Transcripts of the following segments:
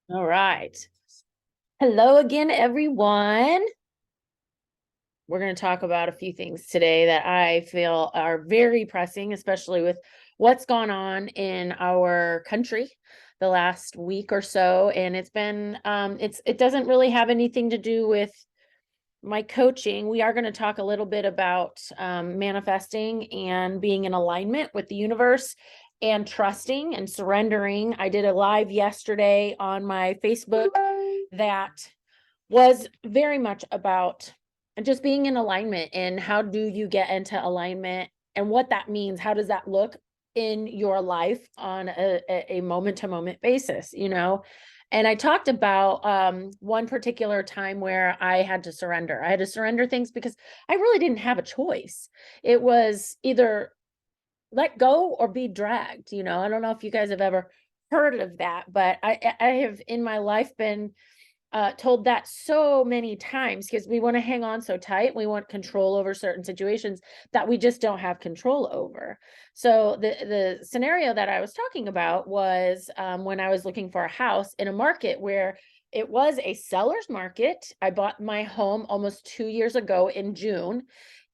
All right. Hello again, everyone. We're going to talk about a few things today that I feel are very pressing, especially with what's gone on in our country the last week or so. And it doesn't really have anything to do with my coaching. We are going to talk a little bit about manifesting and being in alignment with the universe and trusting and surrendering. I did a live yesterday on my Facebook that was very much about just being in alignment and how do you get into alignment and what that means. How does that look in your life on a moment to moment basis, And I talked about one particular time where I had to surrender. I had to surrender things because I really didn't have a choice. It was either let go or be dragged. I don't know if you guys have ever heard of that, but I have in my life been told that so many times because we want to hang on so tight. We want control over certain situations that we just don't have control over. So the scenario that I was talking about was when I was looking for a house in a market where it was a seller's market. I bought my home almost 2 years ago in June,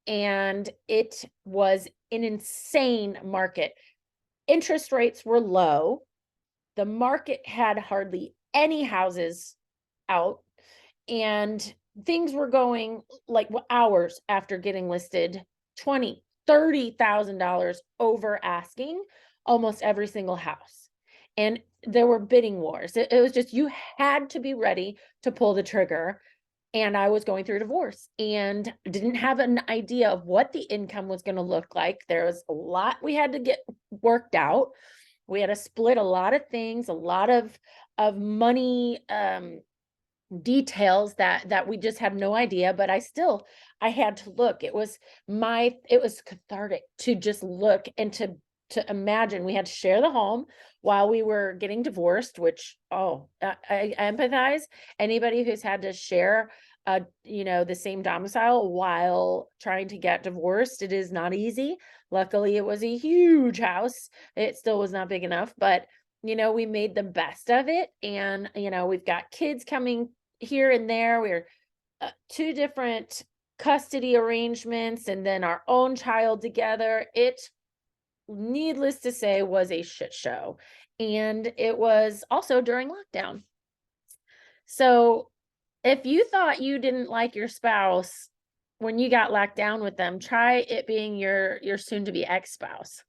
and it was an insane market. Interest rates were low. The market had hardly any houses out, and things were going like hours after getting listed, $20,000-$30,000 over asking almost every single house. And there were bidding wars. It was just, you had to be ready to pull the trigger. And I was going through a divorce and didn't have an idea of what the income was going to look like. There was a lot we had to get worked out. We had to split a lot of things, a lot of money details that we just have no idea. But I had to look. It was cathartic to just look and to imagine. We had to share the home while we were getting divorced, which I empathize. Anybody who's had to share the same domicile while trying to get divorced, it is not easy. Luckily, it was a huge house. It still was not big enough, but we made the best of it. And we've got kids coming here and there. We're two different custody arrangements and then our own child together. It, needless to say, was a shit show. And it was also during lockdown. So if you thought you didn't like your spouse when you got locked down with them, try it being your soon to be ex-spouse.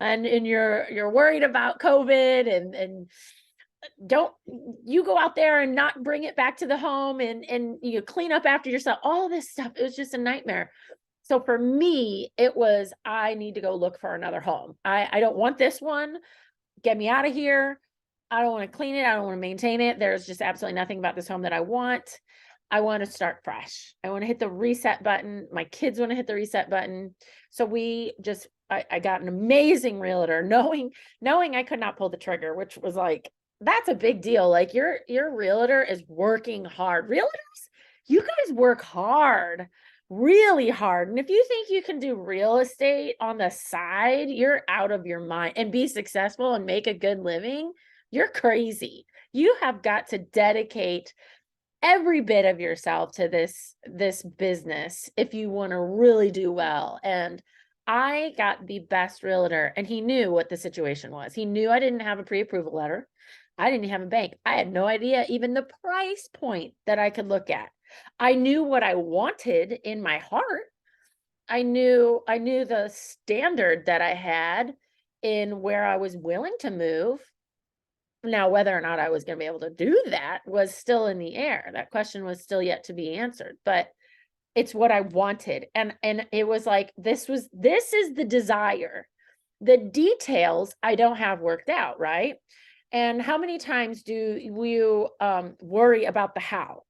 and you're worried about COVID and don't you go out there and not bring it back to the home and you clean up after yourself, all this stuff. It was just a nightmare. So for me, it was, I need to go look for another home. I don't want this one. Get me out of here. I don't want to clean it. I don't want to maintain it. There's just absolutely nothing about this home that I want. I want to start fresh. I want to hit the reset button. My kids want to hit the reset button. So I got an amazing realtor, knowing I could not pull the trigger, which was like, that's a big deal. Like your realtor is working hard. Realtors, you guys work hard, really hard. And if you think you can do real estate on the side, you're out of your mind, and be successful and make a good living, you're crazy. You have got to dedicate every bit of yourself to this business if you want to really do well. And I got the best realtor, and he knew what the situation was. He knew I didn't have a pre-approval letter. I didn't have a bank. I had no idea even the price point that I could look at. I knew what I wanted in my heart. I knew the standard that I had in where I was willing to move. Now, whether or not I was going to be able to do that was still in the air. That question was still yet to be answered, but it's what I wanted. And it was like, this is the desire. The details I don't have worked out, right? And how many times do you worry about the how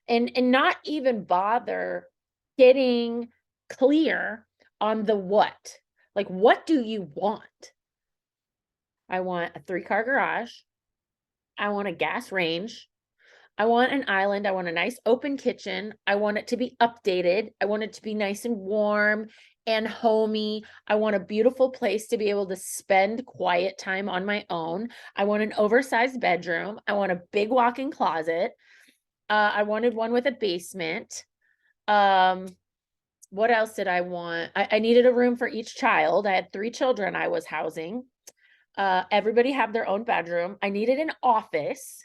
and not even bother getting clear on the what? Like, what do you want? I want a 3-car garage. I want a gas range. I want an island. I want a nice open kitchen. I want it to be updated. I want it to be nice and warm and homey. I want a beautiful place to be able to spend quiet time on my own. I want an oversized bedroom. I want a big walk-in closet. I wanted one with a basement. What else did I want? I needed a room for each child. I had 3 children I was housing. Everybody had their own bedroom. I needed an office.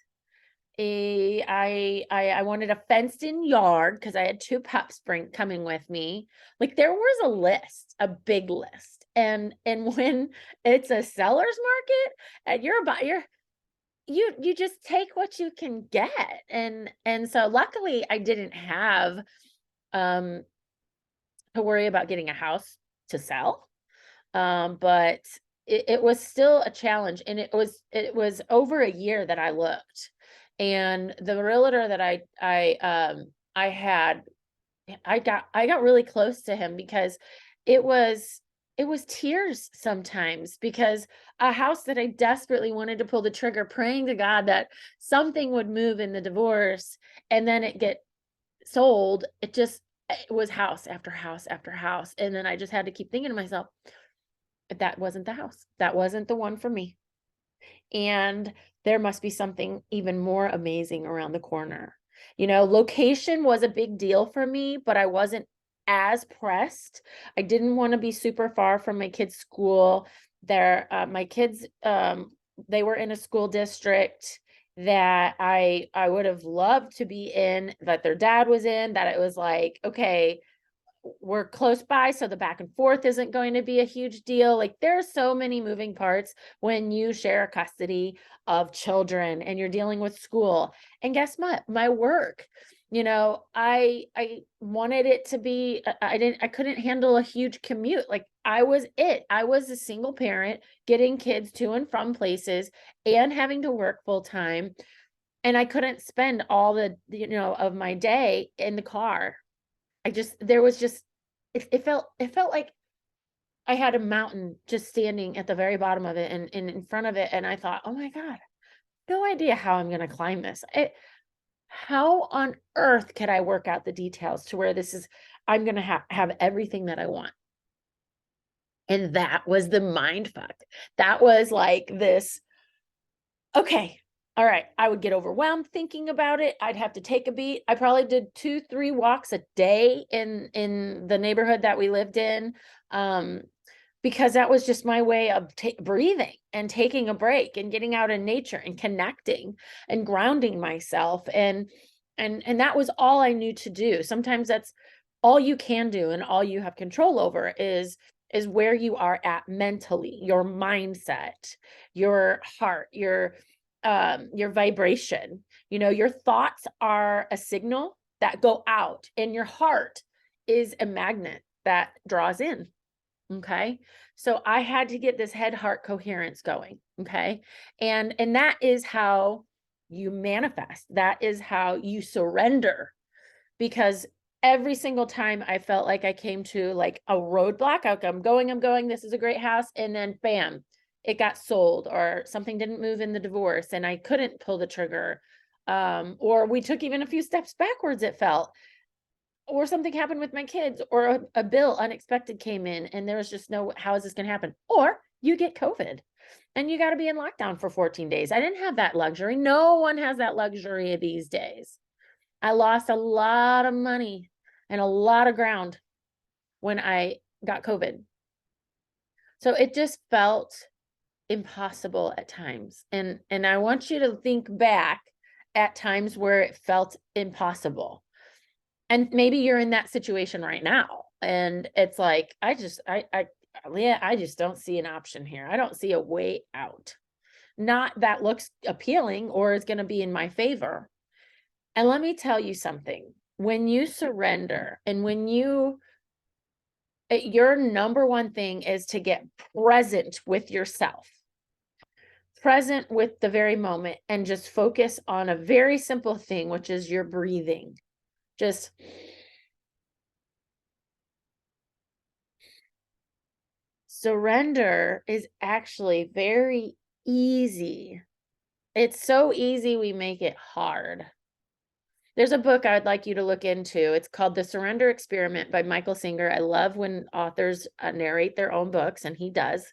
I wanted a fenced in yard because I had 2 pups coming with me. Like there was a list, a big list. And when it's a seller's market and you just take what you can get. And so luckily I didn't have to worry about getting a house to sell. But it was still a challenge, and it was over a year that I looked. And the realtor that I had, I got really close to him because it was tears sometimes, because a house that I desperately wanted to pull the trigger, praying to God that something would move in the divorce and then it get sold. It was house after house after house. And then I just had to keep thinking to myself, that wasn't the house. That wasn't the one for me. And there must be something even more amazing around the corner. Location was a big deal for me, but I wasn't as pressed. I didn't want to be super far from my kids' school. My kids, they were in a school district that I would have loved to be in, that their dad was in, that it was like, okay, we're close by, so the back and forth isn't going to be a huge deal. Like there's so many moving parts when you share custody of children and you're dealing with school. And guess what? My work, I wanted it to be, I couldn't handle a huge commute. Like I was a single parent getting kids to and from places and having to work full time. And I couldn't spend all the, of my day in the car. There was just, it felt like I had a mountain just standing at the very bottom of it and in front of it. And I thought, oh my God, no idea how I'm going to climb this. How on earth could I work out the details to where I'm going to have everything that I want? And that was the mind fuck. That was like this, okay, all right, I would get overwhelmed thinking about it. I'd have to take a beat. I probably did 2-3 walks a day in the neighborhood that we lived in, because that was just my way of breathing and taking a break and getting out in nature and connecting and grounding myself. And that was all I knew to do. Sometimes that's all you can do, and all you have control over is where you are at mentally, your mindset, your heart, your vibration. Your thoughts are a signal that go out, and your heart is a magnet that draws in. Okay. So I had to get this head heart coherence going. Okay. And that is how you manifest. That is how you surrender, because every single time I felt like I came to like a roadblock, I'm going, this is a great house. And then bam, it got sold, or something didn't move in the divorce and I couldn't pull the trigger. Or we took even a few steps backwards, it felt, or something happened with my kids, or a bill unexpected came in and there was just no, how is this going to happen? Or you get COVID and you got to be in lockdown for 14 days. I didn't have that luxury. No one has that luxury these days. I lost a lot of money and a lot of ground when I got COVID. So it just felt impossible at times. And I want you to think back at times where it felt impossible. And maybe you're in that situation right now. And it's like, Leah, I just don't see an option here. I don't see a way out. Not that looks appealing or is going to be in my favor. And let me tell you something. When you surrender, and when your number one thing is to get present with yourself, present with the very moment, and just focus on a very simple thing, which is your breathing. Just surrender is actually very easy. It's so easy, we make it hard. There's a book I would like you to look into. It's called The Surrender Experiment by Michael Singer. I love when authors narrate their own books, and he does.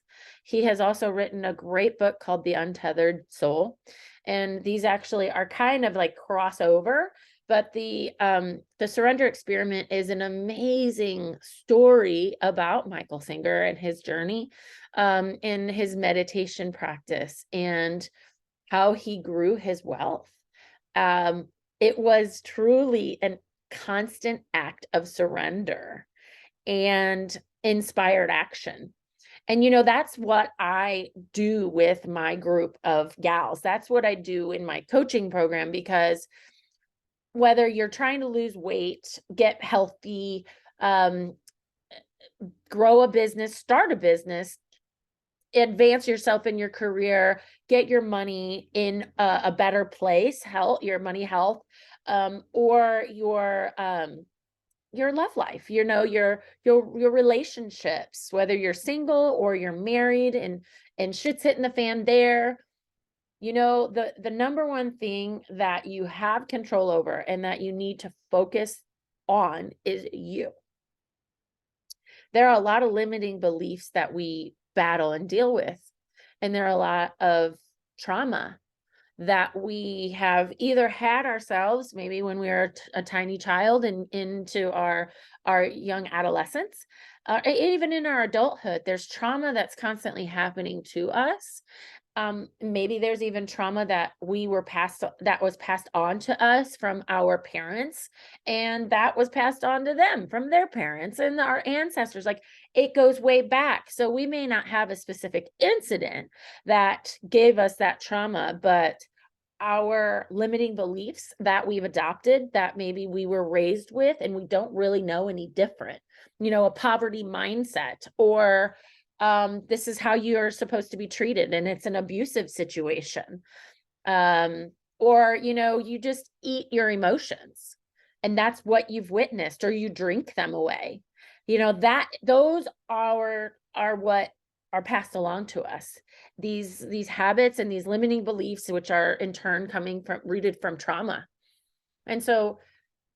He has also written a great book called The Untethered Soul. And these actually are kind of like crossover, but the Surrender Experiment is an amazing story about Michael Singer and his journey in his meditation practice and how he grew his wealth. It was truly a constant act of surrender and inspired action. And, that's what I do with my group of gals. That's what I do in my coaching program, because whether you're trying to lose weight, get healthy, grow a business, start a business, advance yourself in your career, get your money in a better place, your money health, or your love life, your relationships, whether you're single or you're married and shit's hitting the fan there. The number one thing that you have control over and that you need to focus on is you. There are a lot of limiting beliefs that we battle and deal with. And there are a lot of trauma that we have either had ourselves, maybe when we were a tiny child and into our young adolescence, even in our adulthood, there's trauma that's constantly happening to us. Maybe there's even trauma that was passed on to us from our parents, and that was passed on to them from their parents and our ancestors. Like, it goes way back. So we may not have a specific incident that gave us that trauma, but our limiting beliefs that we've adopted, that maybe we were raised with, and we don't really know any different, a poverty mindset, or this is how you're supposed to be treated, and it's an abusive situation. Or, you just eat your emotions, and that's what you've witnessed, or you drink them away. Those are what are passed along to us. These habits and these limiting beliefs, which are in turn rooted from trauma. And so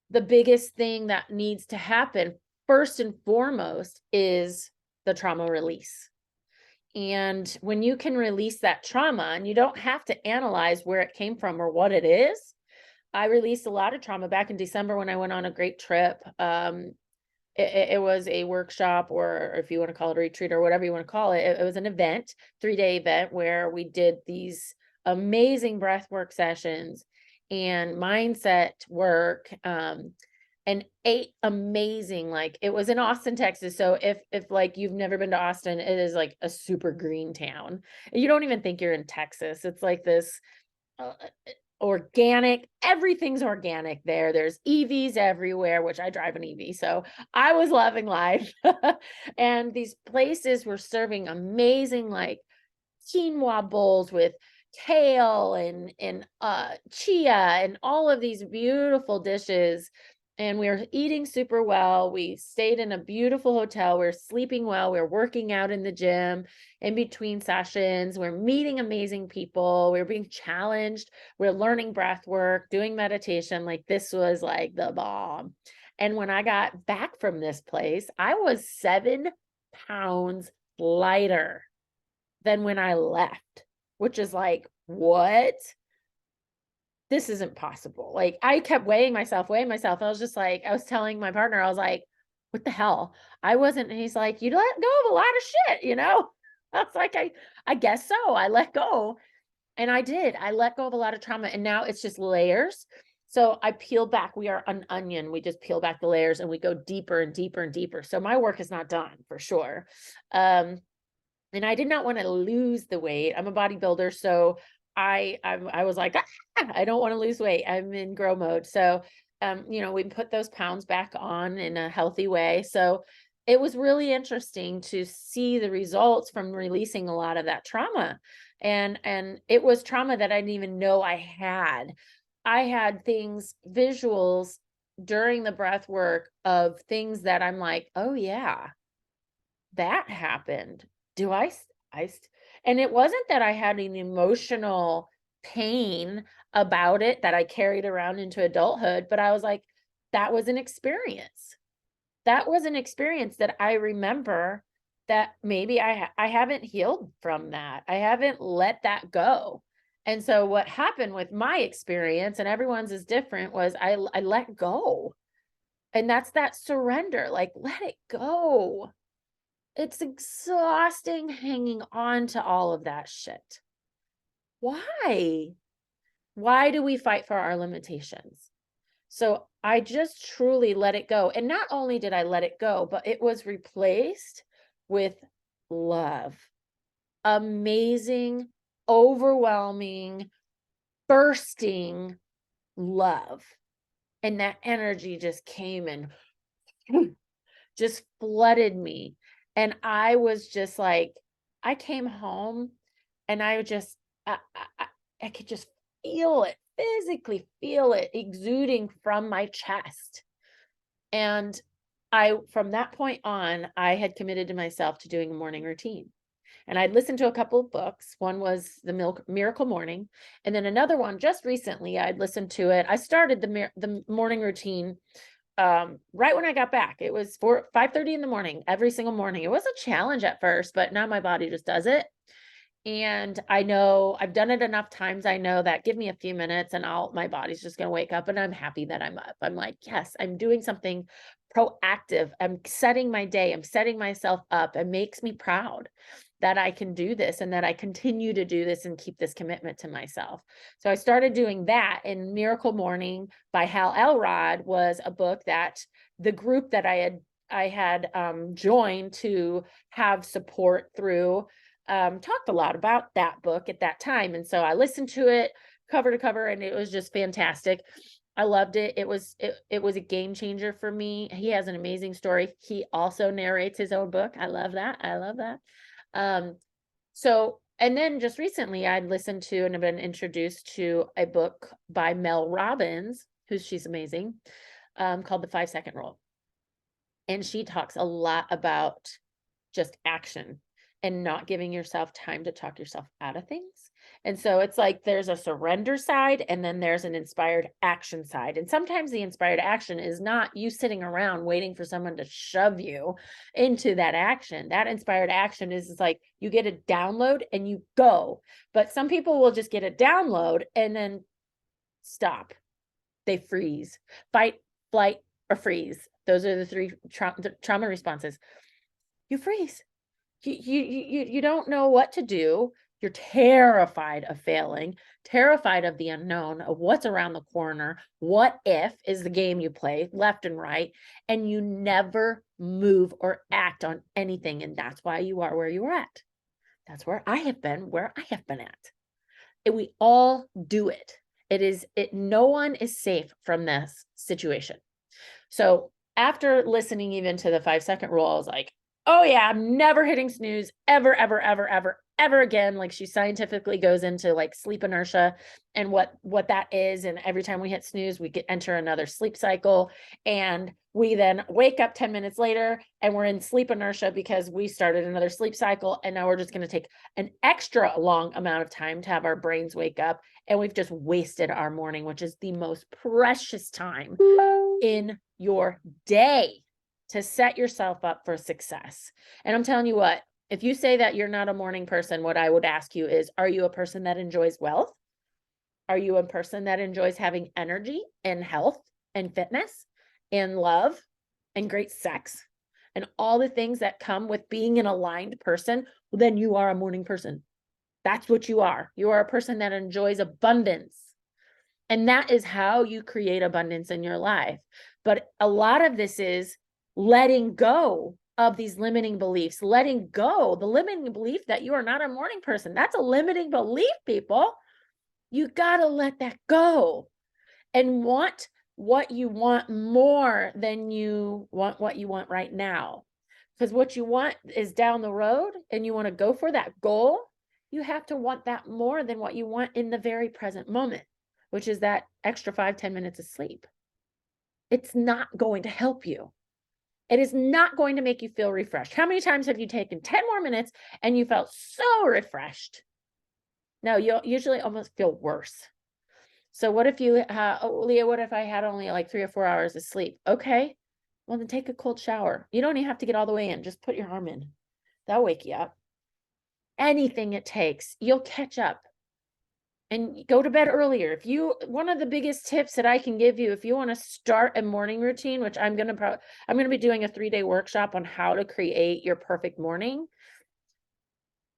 the biggest thing that needs to happen first and foremost is the trauma release. And when you can release that trauma, and you don't have to analyze where it came from or what it is. I released a lot of trauma back in December when I went on a great trip. It was a workshop, or if you want to call it a retreat or whatever you want to call it. It was an event, 3-day event, where we did these amazing breathwork sessions and mindset work, and ate amazing. Like, it was in Austin, Texas. So if like you've never been to Austin, it is like a super green town. You don't even think you're in Texas. It's like this organic, everything's organic there. There's EVs everywhere, which I drive an EV, so I was loving life. And these places were serving amazing, like, quinoa bowls with kale and chia and all of these beautiful dishes. And we were eating super well. We stayed in a beautiful hotel. We were sleeping well. We were working out in the gym in between sessions. We're meeting amazing people. We were being challenged. We're learning breath work, doing meditation. Like, this was like the bomb. And when I got back from this place, I was 7 pounds lighter than when I left, which is like, what? This isn't possible. Like, I kept weighing myself. I was just like, I was telling my partner, I was like, what the hell? I wasn't, and he's like, you let go of a lot of shit, I was like, I guess so. I let go. And I did. I let go of a lot of trauma, and now it's just layers. So I peel back. We are an onion. We just peel back the layers and we go deeper and deeper and deeper. So my work is not done, for sure. And I did not want to lose the weight. I'm a bodybuilder, so I was like, I don't want to lose weight. I'm in grow mode. So, we put those pounds back on in a healthy way. So it was really interesting to see the results from releasing a lot of that trauma. And it was trauma that I didn't even know I had. I had visuals during the breath work of things that I'm like, oh yeah, that happened. And it wasn't that I had an emotional pain about it that I carried around into adulthood, but I was like, that was an experience. That was an experience that I remember that maybe I haven't healed from that. I haven't let that go. And so what happened with my experience, and everyone's is different, was I let go. And that's that surrender, like, let it go. It's exhausting hanging on to all of that shit. Why? Why do we fight for our limitations? So I just truly let it go. And not only did I let it go, but it was replaced with love. Amazing, overwhelming, bursting love. And that energy just came and just flooded me. And I was just like, I came home and I just, I could just feel it, physically feel it exuding from my chest. And from that point on, I had committed to myself to doing a morning routine. And I'd listened to a couple of books. One was The Miracle Morning. And then another one, just recently, I'd listened to it. I started the morning routine right when I got back. It was 5:30 in the morning, every single morning. It was a challenge at first, but now my body just does it. And I know I've done it enough times. I know that give me a few minutes and my body's just going to wake up, and I'm happy that I'm up. I'm like, yes, I'm doing something proactive. I'm setting my day. I'm setting myself up. It makes me proud that I can do this and that I continue to do this and keep this commitment to myself. So I started doing that. And Miracle Morning by Hal Elrod was a book that the group that I had joined to have support through talked a lot about that book at that time. And so I listened to it cover to cover, and it was just fantastic. I loved it. It was a game changer for me. He has an amazing story. He also narrates his own book. I love that. I love that. And then just recently I'd listened to and have been introduced to a book by Mel Robbins, she's amazing, called The 5-Second Rule. And she talks a lot about just action and not giving yourself time to talk yourself out of things. And so it's like there's a surrender side and then there's an inspired action side. And sometimes the inspired action is not you sitting around waiting for someone to shove you into that action. That inspired action is like you get a download and you go. But some people will just get a download and then stop. They freeze. Fight, flight, or freeze. Those are the three trauma responses. You freeze. You don't know what to do. You're terrified of failing, terrified of the unknown, of what's around the corner. What if is the game you play left and right, and you never move or act on anything. And that's why you are where you are at. That's where I have been at. And we all do it. No one is safe from this situation. So after listening even to the 5-second rule, I was like, oh yeah, I'm never hitting snooze ever, ever, ever, ever, ever again. Like she scientifically goes into like sleep inertia and what that is. And every time we hit snooze, we enter another sleep cycle. And we then wake up 10 minutes later and we're in sleep inertia because we started another sleep cycle. And now we're just going to take an extra long amount of time to have our brains wake up. And we've just wasted our morning, which is the most precious time in your day to set yourself up for success. And I'm telling you what, if you say that you're not a morning person, what I would ask you is, are you a person that enjoys wealth? Are you a person that enjoys having energy and health and fitness and love and great sex and all the things that come with being an aligned person? Well, then you are a morning person. That's what you are. You are a person that enjoys abundance. And that is how you create abundance in your life. But a lot of this is letting go of these limiting beliefs, letting go the limiting belief that you are not a morning person. That's a limiting belief, people. You got to let that go and want what you want more than you want what you want right now. Because what you want is down the road and you want to go for that goal. You have to want that more than what you want in the very present moment, which is that extra 5-10 minutes of sleep. It's not going to help you. It is not going to make you feel refreshed. How many times have you taken 10 more minutes and you felt so refreshed? No, you'll usually almost feel worse. So what if you, Leah, what if I had only like 3 or 4 hours of sleep? Okay, well then take a cold shower. You don't even have to get all the way in. Just put your arm in. That'll wake you up. Anything it takes, you'll catch up. And go to bed earlier. One of the biggest tips that I can give you, if you want to start a morning routine, which I'm going to be doing a 3-day workshop on how to create your perfect morning.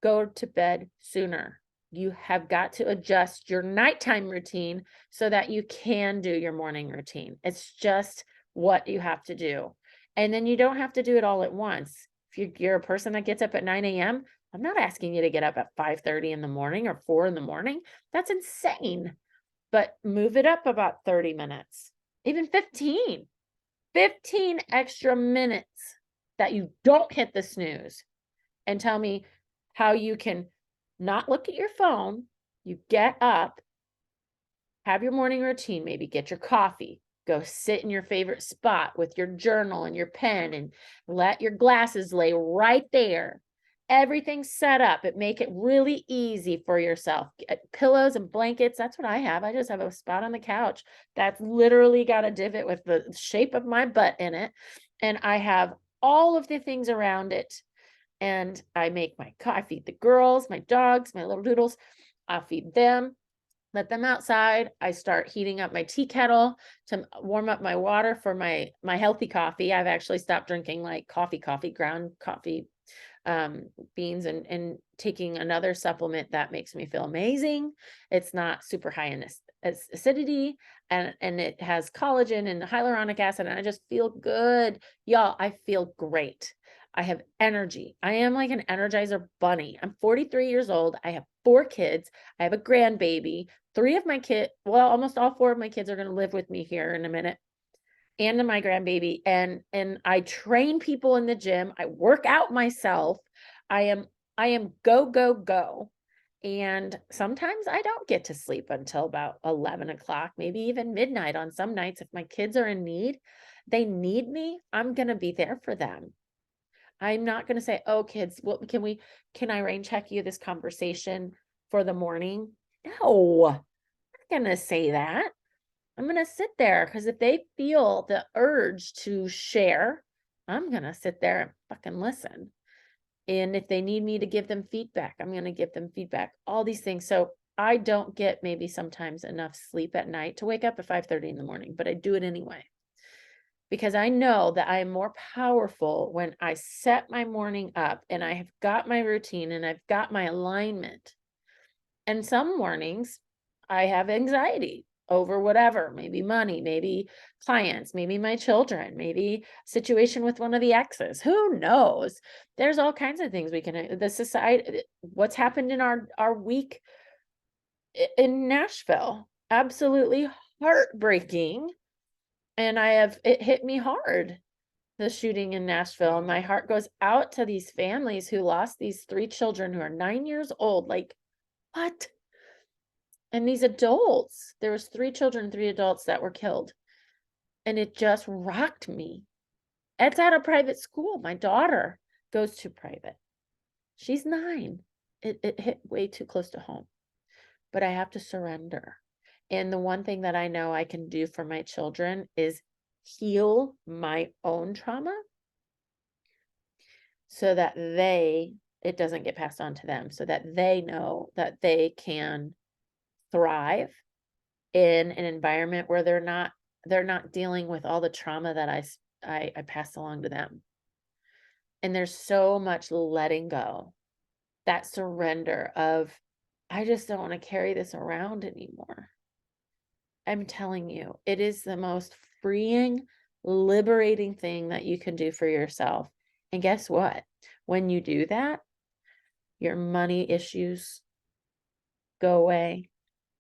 Go to bed sooner. You have got to adjust your nighttime routine so that you can do your morning routine. It's just what you have to do. And then you don't have to do it all at once. If you're a person that gets up at 9 a.m., I'm not asking you to get up at 5:30 in the morning or 4 in the morning. That's insane. But move it up about 30 minutes, even 15 extra minutes that you don't hit the snooze, and tell me how you can not look at your phone. You get up, have your morning routine, maybe get your coffee, go sit in your favorite spot with your journal and your pen, and let your glasses lay right there. Everything's set up. Make it really easy for yourself. Get pillows and blankets. That's what I have. I just have a spot on the couch that's literally got a divot with the shape of my butt in it. And I have all of the things around it. And I make I feed the girls, my dogs, my little doodles. I'll feed them, let them outside. I start heating up my tea kettle to warm up my water for my healthy coffee. I've actually stopped drinking like ground coffee beans, and taking another supplement that makes me feel amazing. It's not super high in acidity, and it has collagen and hyaluronic acid, and I just feel good. Y'all, I feel great. I have energy. I am like an Energizer bunny. I'm 43 years old. I have 4 kids. I have a grandbaby. 3 of my kids, well, almost all 4 of my kids are going to live with me here in a minute, and my grandbaby. And I train people in the gym. I work out myself. I am go. And sometimes I don't get to sleep until about 11 o'clock, maybe even midnight on some nights. If my kids are in need, they need me, I'm going to be there for them. I'm not going to say, oh, kids, can I rain check you this conversation for the morning? No, I'm not going to say that. I'm going to sit there, because if they feel the urge to share, I'm going to sit there and fucking listen. And if they need me to give them feedback, I'm going to give them feedback, all these things. So I don't get maybe sometimes enough sleep at night to wake up at 5:30 in the morning, but I do it anyway. Because I know that I am more powerful when I set my morning up and I have got my routine and I've got my alignment. And some mornings I have anxiety over whatever, maybe money, maybe clients, maybe my children, maybe situation with one of the exes. Who knows? There's all kinds of things we can, the society, what's happened in our week in Nashville, absolutely heartbreaking. And it hit me hard, the shooting in Nashville. And my heart goes out to these families who lost these 3 children who are 9 years old. Like, what? And these adults, there was 3 children, 3 adults that were killed. And it just rocked me. It's at a private school. My daughter goes to private. She's 9. It hit way too close to home. But I have to surrender. And the one thing that I know I can do for my children is heal my own trauma so that it doesn't get passed on to them, so that they know that they can thrive in an environment where they're not dealing with all the trauma that I passed along to them. And there's so much letting go, that surrender of, I just don't want to carry this around anymore. I'm telling you, it is the most freeing, liberating thing that you can do for yourself. And guess what? When you do that, your money issues go away.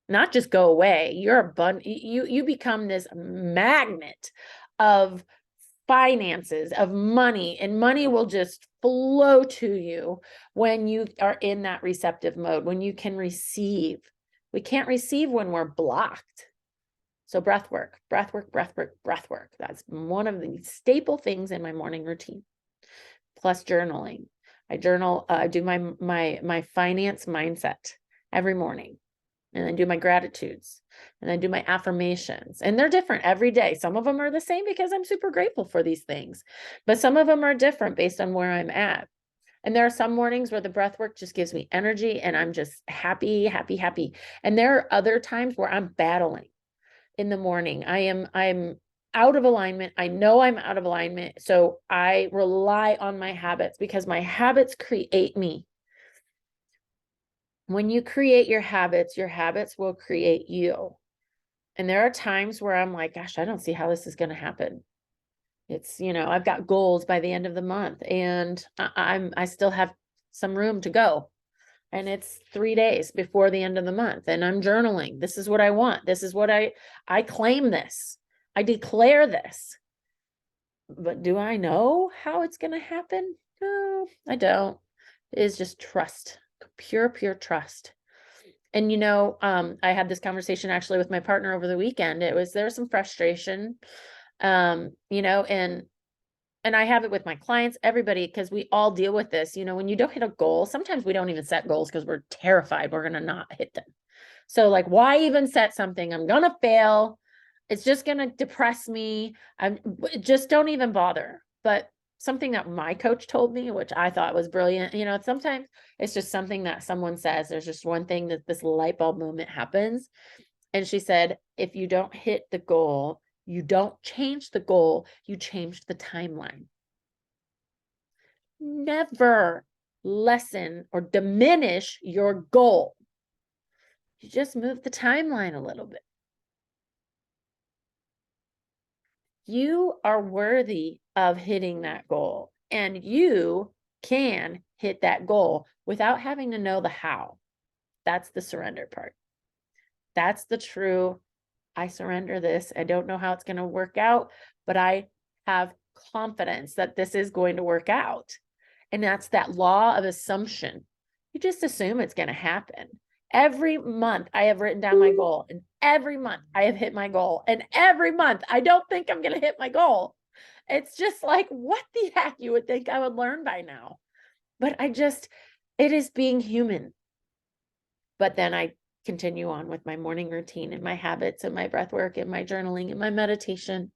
Not just go away. You become this magnet of finances, of money, and money will just flow to you when you are in that receptive mode, when you can receive. We can't receive when we're blocked. So breath work. That's one of the staple things in my morning routine. Plus journaling. I journal, I do my finance mindset. every morning, and then do my gratitudes, and then do my affirmations. And they're different every day. Some of them are the same because I'm super grateful for these things, but some of them are different based on where I'm at. And there are some mornings where the breath work just gives me energy and I'm just happy, happy, happy. And there are other times where I'm battling in the morning. I'm out of alignment. I know I'm out of alignment. So I rely on my habits because my habits create me. When you create your habits will create you. And there are times where I'm like, gosh, I don't see how this is going to happen. It's, I've got goals by the end of the month and I still have some room to go. And it's 3 days before the end of the month. And I'm journaling. This is what I want. This is what I claim this. I declare this. But do I know how it's going to happen? No, I don't. It is just trust, pure trust. And, I had this conversation actually with my partner over the weekend. There was some frustration, and I have it with my clients, everybody, because we all deal with this. When you don't hit a goal, sometimes we don't even set goals because we're terrified we're going to not hit them. So like, why even set something? I'm going to fail. It's just going to depress me. Just don't even bother. But something that my coach told me, which I thought was brilliant, sometimes it's just something that someone says. There's just one thing that this light bulb moment happens. And she said, if you don't hit the goal, you don't change the goal, you change the timeline. Never lessen or diminish your goal. You just move the timeline a little bit. You are worthy of hitting that goal, and you can hit that goal without having to know the how. That's the surrender part. That's the true, I surrender this. I don't know how it's going to work out, but I have confidence that this is going to work out. And that's that law of assumption. You just assume it's going to happen. Every month I have written down my goal, and every month I have hit my goal, and every month I don't think I'm going to hit my goal. It's just like, what the heck? You would think I would learn by now, but it is being human. But then I continue on with my morning routine and my habits and my breath work and my journaling and my meditation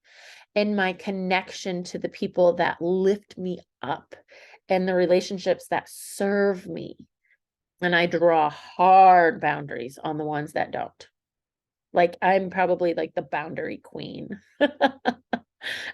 and my connection to the people that lift me up and the relationships that serve me. And I draw hard boundaries on the ones that don't. Like, I'm probably like the boundary queen.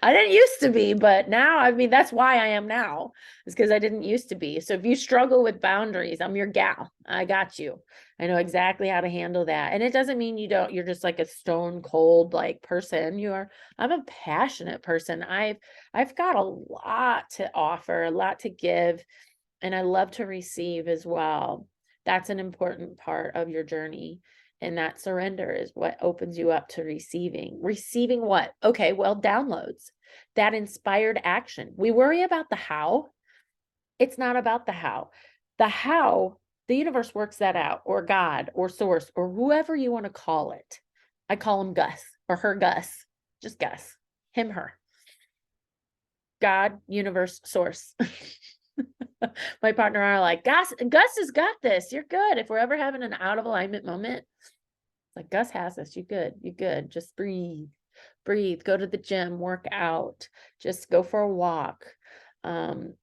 I didn't used to be, but now, that's why I am now, is because I didn't used to be. So if you struggle with boundaries, I'm your gal. I got you. I know exactly how to handle that. And it doesn't mean you're just like a stone cold like person. I'm a passionate person. I've got a lot to offer, a lot to give, and I love to receive as well. That's an important part of your journey. And that surrender is what opens you up to receiving. Receiving what? Okay, well, downloads, that inspired action. We worry about the how. It's not about the how. The how, the universe works that out, or God, or source, or whoever you want to call it. I call him Gus, or her Gus. Just Gus. Him, her. God, universe, source. My partner and I are like, Gus has got this. You're good. If we're ever having an out of alignment moment, like, Gus has this. You good. Just breathe, go to the gym, work out, just go for a walk. There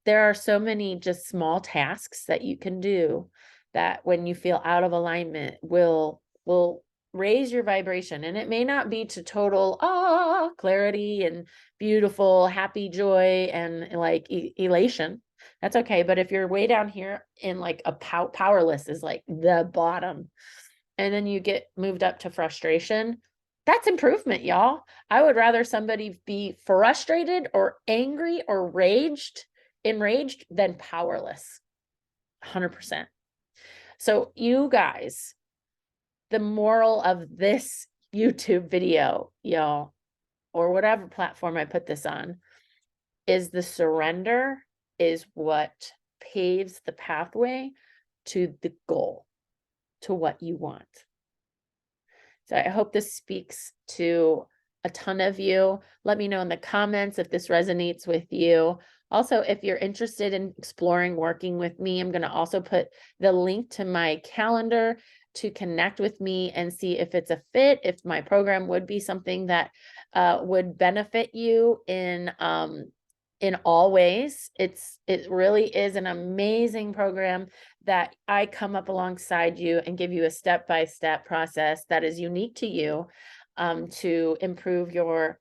are so many just small tasks that you can do that when you feel out of alignment will raise your vibration. And it may not be to total clarity and beautiful, happy joy and like elation. That's okay. But if you're way down here in like a powerless is like the bottom, and then you get moved up to frustration, that's improvement, y'all. I would rather somebody be frustrated or angry or enraged than powerless. 100%. So you guys, the moral of this YouTube video, y'all, or whatever platform I put this on, is the surrender is what paves the pathway to the goal, to what you want. So I hope this speaks to a ton of you. Let me know in the comments if this resonates with you. Also, if you're interested in exploring working with me, I'm going to also put the link to my calendar to connect with me and see if it's a fit, if my program would be something that would benefit you in all ways. It really is an amazing program that I come up alongside you and give you a step-by-step process that is unique to you to improve your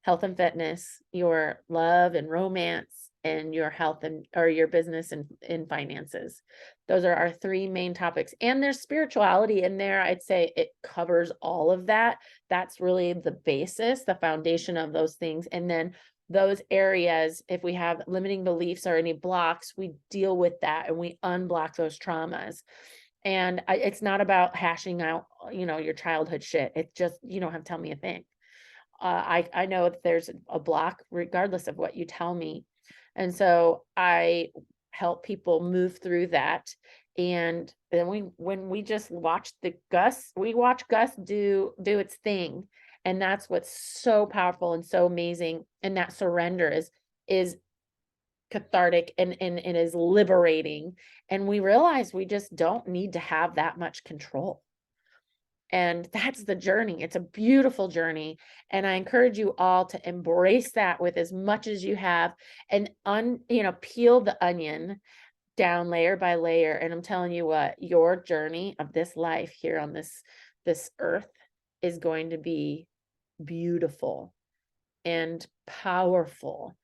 health and fitness, your love and romance, and your health and or your business and finances. Those are our three main topics. And there's spirituality in there. I'd say it covers all of that. That's really the basis, the foundation of those things. And then those areas, if we have limiting beliefs or any blocks, we deal with that and we unblock those traumas. And it's not about hashing out, your childhood shit. It's just, you don't have to tell me a thing. I know that there's a block regardless of what you tell me. And so I help people move through that. And then when we just watch GUS do its thing. And that's what's so powerful and so amazing. And that surrender is cathartic and is liberating. And we realize we just don't need to have that much control. And that's the journey. It's a beautiful journey. And I encourage you all to embrace that with as much as you have and peel the onion down layer by layer. And I'm telling you what, your journey of this life here on this earth is going to be beautiful and powerful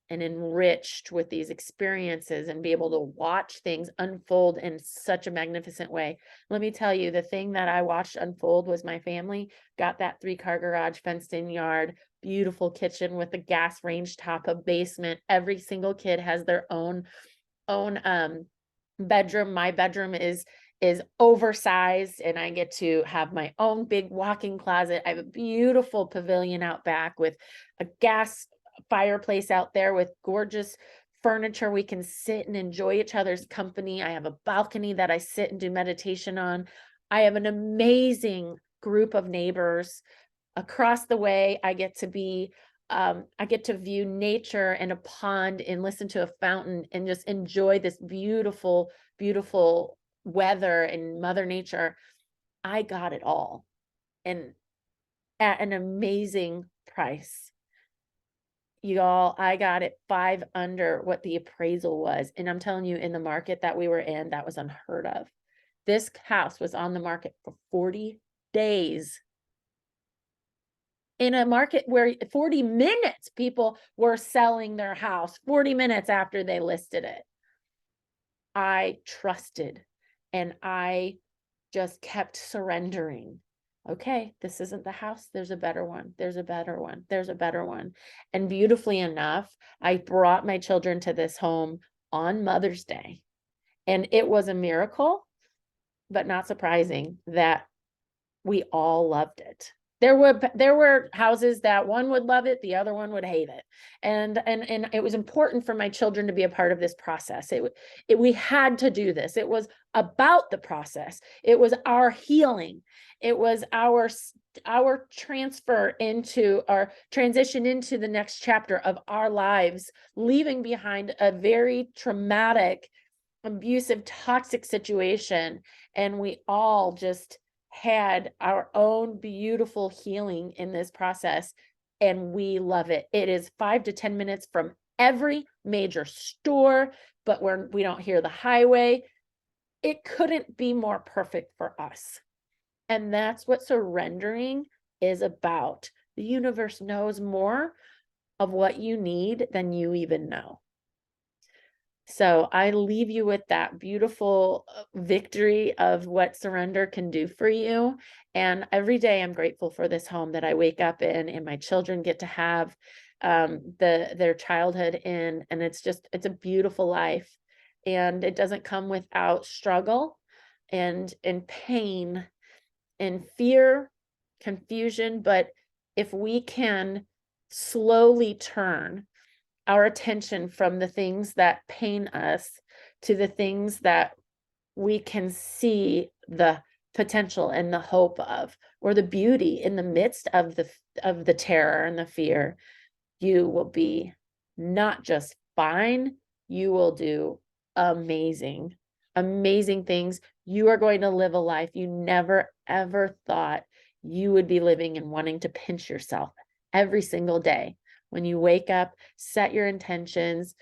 and enriched with these experiences and be able to watch things unfold in such a magnificent way. Let me tell you, the thing that I watched unfold was my family got that 3-car garage, fenced in yard, beautiful kitchen with a gas range top, a basement. Every single kid has their own bedroom. My bedroom is oversized and I get to have my own big walk-in closet. I have a beautiful pavilion out back with a gas fireplace out there with gorgeous furniture. We can sit and enjoy each other's company. I have a balcony that I sit and do meditation on. I have an amazing group of neighbors across the way. I get to view nature and a pond and listen to a fountain and just enjoy this beautiful, beautiful weather and Mother Nature. I got it all and at an amazing price. Y'all, I got it 5 under what the appraisal was. And I'm telling you, in the market that we were in, that was unheard of. This house was on the market for 40 days. In a market where 40 minutes people were selling their house, 40 minutes after they listed it. I trusted and I just kept surrendering. Okay, this isn't the house. There's a better one. There's a better one. There's a better one. And beautifully enough, I brought my children to this home on Mother's Day. And it was a miracle, but not surprising that we all loved it. There were houses that one would love it, the other one would hate it. And it was important for my children to be a part of this process. We had to do this. It was about the process. It was our healing. It was our transfer into our transition into the next chapter of our lives, leaving behind a very traumatic, abusive, toxic situation. And we all just had our own beautiful healing in this process, and we love it. It is 5 to 10 minutes from every major store, but we don't hear the highway. It couldn't be more perfect for us. And that's what surrendering is about. The universe knows more of what you need than you even know. So I leave you with that beautiful victory of what surrender can do for you. And every day I'm grateful for this home that I wake up in and my children get to have their childhood in. And it's a beautiful life. And it doesn't come without struggle and pain and fear, confusion. But if we can slowly turn our attention from the things that pain us to the things that we can see the potential and the hope of, or the beauty in the midst of the terror and the fear, you will be not just fine, you will do amazing, amazing things. You are going to live a life you never, ever thought you would be living, and wanting to pinch yourself every single day. When you wake up, set your intentions,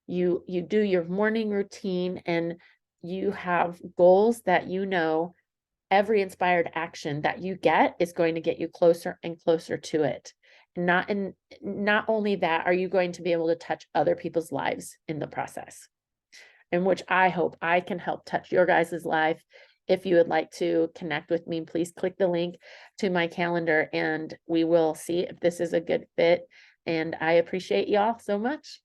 you do your morning routine, and you have goals that you know every inspired action that you get is going to get you closer and closer to it. Not only that, are you going to be able to touch other people's lives in the process, in which I hope I can help touch your guys' life. If you would like to connect with me, please click the link to my calendar and we will see if this is a good fit. And I appreciate y'all so much.